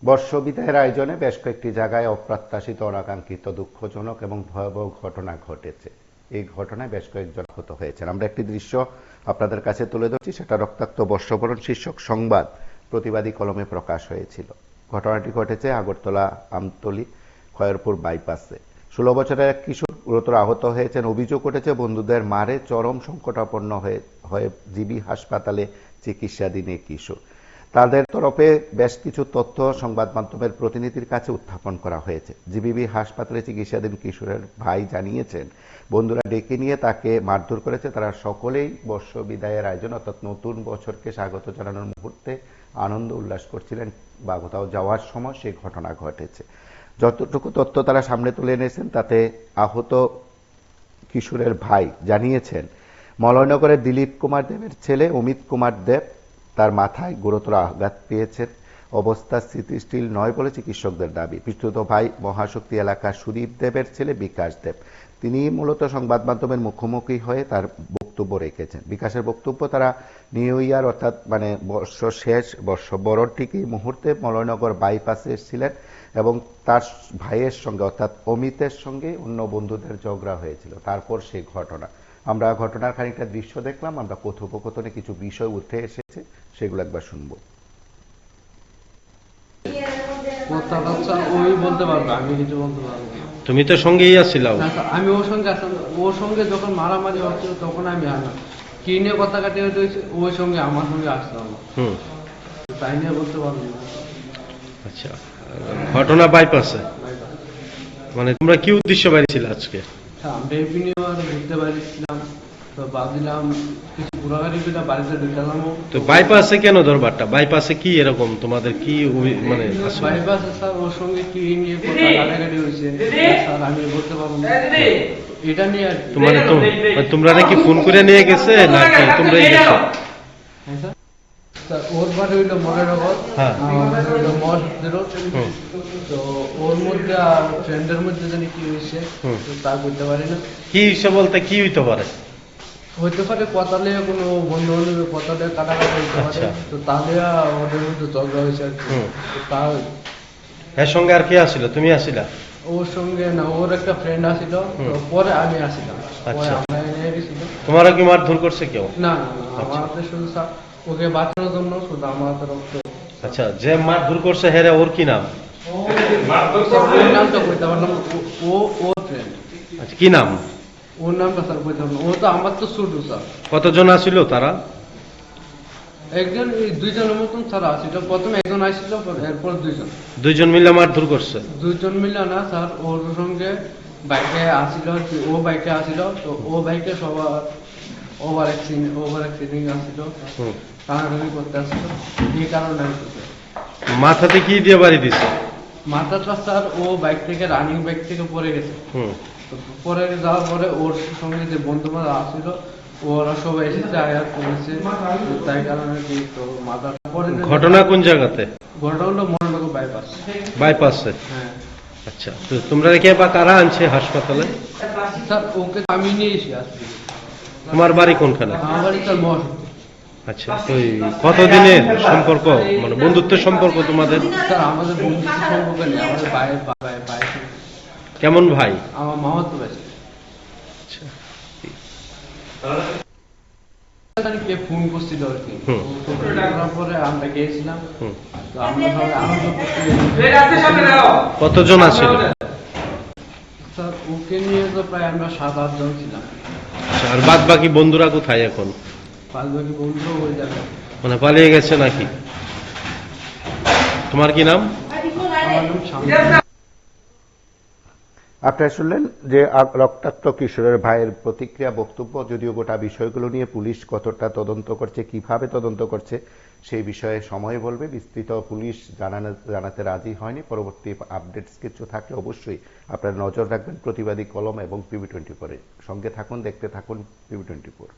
বর্ষবিদায়ের আয়োজনে বেশ কয়েকটি জায়গায় অপ্রত্যাশিত, অনাকাঙ্ক্ষিত, দুঃখজনক এবং ভয়াবহ ঘটনা ঘটেছে। এই ঘটনায় বেশ কয়েকজন আহত হয়েছেন। আমরা একটি দৃশ্য আপনাদের কাছে তুলে ধরছি। সেটা রক্তাক্ত বর্ষবরণ শীর্ষক সংবাদ প্রতিবাদী কলমে প্রকাশ হয়েছিল। ঘটনাটি ঘটেছে আগরতলা আমতলী খয়েরপুর বাইপাসে। 16 বছরের এক কিশোর গুরুতর আহত হয়েছেন। অভিযোগ উঠেছে বন্ধুদের মারে চরম সংকটাপন্ন হয়ে জিবি হাসপাতালে চিকিৎসাধীন এই কিশোর। তাদের তরফে বেশ কিছু তথ্য সংবাদ মাধ্যমের প্রতিনিধির কাছে উত্থাপন করা হয়েছে। জিবিবি হাসপাতালে চিকিৎসাধীন কিশোরের ভাই জানিয়েছেন, বন্ধুরা ডেকে নিয়ে তাকে মারধর করেছে। তারা সকলেই বর্ষ বিদায়ের আয়োজন অর্থাৎ নতুন বছরকে স্বাগত জানানোর মুহূর্তে আনন্দ উল্লাস করছিলেন বা কোথাও যাওয়ার সময় সেই ঘটনা ঘটেছে। যতটুকু তথ্য তারা সামনে তুলে এনেছেন তাতে আহত কিশোরের ভাই জানিয়েছেন, মলয়নগরের দিলীপ কুমার দেবের ছেলে অমিত কুমার দেব তার মাথায় গুরুতর আঘাত পেয়েছেন। অবস্থা স্থিতিশীল নয় বলে চিকিৎসকদের দাবি। পিস্তুত ভাই মহাশক্তি এলাকার সুদীপ দেবের ছেলে বিকাশ দেব, তিনি মূলত সংবাদ মাধ্যমের মুখোমুখি হয়ে তার বক্তব্য রেখেছেন। বিকাশের বক্তব্য, তারা নিউ ইয়ার অর্থাৎ বর্ষ শেষ, বর্ষ বরণ ঠিক এই মুহূর্তে মলয়নগর বাইপাসে এসেছিলেন এবং তার ভাইয়ের সঙ্গে অর্থাৎ অমিতের সঙ্গে অন্য বন্ধুদের ঝগড়া হয়েছিল। তারপর সেই ঘটনা, আমরা ঘটনার খানিকটা দৃশ্য দেখলাম। আমরা কথোপকথনে কিছু বিষয় উঠে এসেছে, সেগুলো একবার শুনবো। ওই বলতে পারবে, আমি কিছু বলতে পারবো না। তুমি তো সঙ্গেই আছিলা। আমি ওর সঙ্গে আসলাম, ওর সঙ্গে যখন মারামারি হচ্ছিল তখন আমি আসলাম। কি নিয়ে কথা কাটি হয়েছে ওই সঙ্গে আমার সঙ্গে আসলাম। তাই নিয়ে বলতে পারবো না। আচ্ছা, ঘটনা বাইপাসে, মানে তোমরা কি উদ্দেশ্য বাইরেছিল আজকে? আমরা এমনি ঘুরতে বাইরেছিলাম, তো ভাবছিলাম কিছু ঘোরাঘুরি করে বাড়িতে ঢুকলাম। তো বাইপাসে কেন দরবারটা? বাইপাসে কি এরকম তোমাদের কি মানে বাইপাসে স্যার ওর সঙ্গে কি নিয়ে কথা কাটাকাটি হয়েছে স্যার আমি বলতে পারবো না। এটা নিয়ে আর মানে তোমরা নাকি ফোন করে নিয়ে গেছে নাকি তোমরাই গেছো? হ্যাঁ স্যার, ওর বাড়ি হইলো মলেনগর, আমার বাড়ি হইলো মহাশক্তি রোড। তো ওর মধ্যে ফ্রেন্ডের মধ্যে জানি কি হয়েছে তা বলতে পারি না। কি হিসেবে বলতে কি হইতে পারে? হইতে পারে কথা নিয়ে কোনো বন্ধু বান্ধবের কথা নিয়ে কাটাকাটি হইতে পারে। তো তাহলে ওদের মধ্যে ঝগড়া হয়েছে আর কি। তার এর সঙ্গে আর কে আসছিল? তুমি আসিলা? ওর সঙ্গে না, ওর একটা ফ্রেন্ড আসছিল, পরে আমি আসছিলাম। আচ্ছা, আমরা নিয়ে গেছিল। তোমারা কি মারধর করছে কেউ? না না না, আমাদের শুধু ওকে বাঁচানোর জন্য শুধু আমাদের রক্ত। আচ্ছা, যে মারধর করছে হেরে ওর কি নাম? ওর নামটা বলতে পারলাম, ওর ফ্রেন্ড। আচ্ছা, কি নাম? ওর নামটা স্যার বলতে পারলাম। ও তো আমার তো ছোট স্যার। কতজন আসছিল তারা? একজন দুইজনের মতন স্যার আসছিল। প্রথমে একজন আসছিল, এরপর দুইজন মিলে মারধর করছে? দুইজন মিলে না স্যার, ওর সঙ্গে বাইকে আসছিল, ও বাইকে আসছিল। তো ও বাইকে সবার ওভার অ্যাক্সিডিং আসছিল, টানাটানি করতে আসছিল। এই কারণে মাথাতে কি দিয়ে বাড়ি দিছে? মাথাটা স্যার ও বাইক থেকে রানিং বাইক থেকে পড়ে গেছে। তো পরে যাওয়ার পরে ওর সঙ্গে যে বন্ধু বান্ধব আসছিল ওরা সবাই এসেছে, আয়াত করেছে। তাই কারণে কি তো মাথাটা পড়ে। ঘটনা কোন জায়গাতে? ঘটনা হলো মহানগর বাইপাসে। হ্যাঁ। আচ্ছা, তো তোমরা কে বা কারা আনছে হাসপাতালে? স্যার ওকে আমি নিয়ে এসে আসছি। তোমার বাড়ি কোনখানে? আমার বাড়ি স্যার মহাশক্তি। আচ্ছা, তো কতদিনের সম্পর্ক, মানে বন্ধুত্বের সম্পর্ক তোমাদের? স্যার আমাদের বন্ধুত্ব সম্পর্ক নেই, আমাদের ভাইয়ের ভাই। কেমন ভাই? আমার মামাতো ভাই। আচ্ছা, কে ফোন করছিল আর কি। পরে আমরা গিয়েছিলাম। তো আমরা সবাই আনন্দ করতে। কতজন আছিল? স্যার ওকে নিয়ে তো প্রায় আমরা 7-8 জন ছিলাম। আচ্ছা, আর বাদ বাকি বন্ধুরা কোথায় এখন? বাদ বাকি বন্ধুরাও হয়ে যাবে, মানে পালিয়ে গেছে নাকি? তোমার কি নাম? আমার নাম শামীম। আপনারা শুনলেন যে রক্তাক্ত কিশোরের ভাইয়ের প্রতিক্রিয়া, বক্তব্য। যদিও গোটা বিষয়গুলো নিয়ে পুলিশ কতটা তদন্ত করছে, কিভাবে তদন্ত করছে, সেই বিষয়ে সময় বলবে। বিস্তৃত পুলিশ জানাতে রাজি হয়নি। পরবর্তী আপডেটস কিছু থাকলে অবশ্যই আপনারা নজর রাখবেন প্রতিবাদী কলম এবং PB24-এর সঙ্গে থাকুন, দেখতে থাকুন PB24।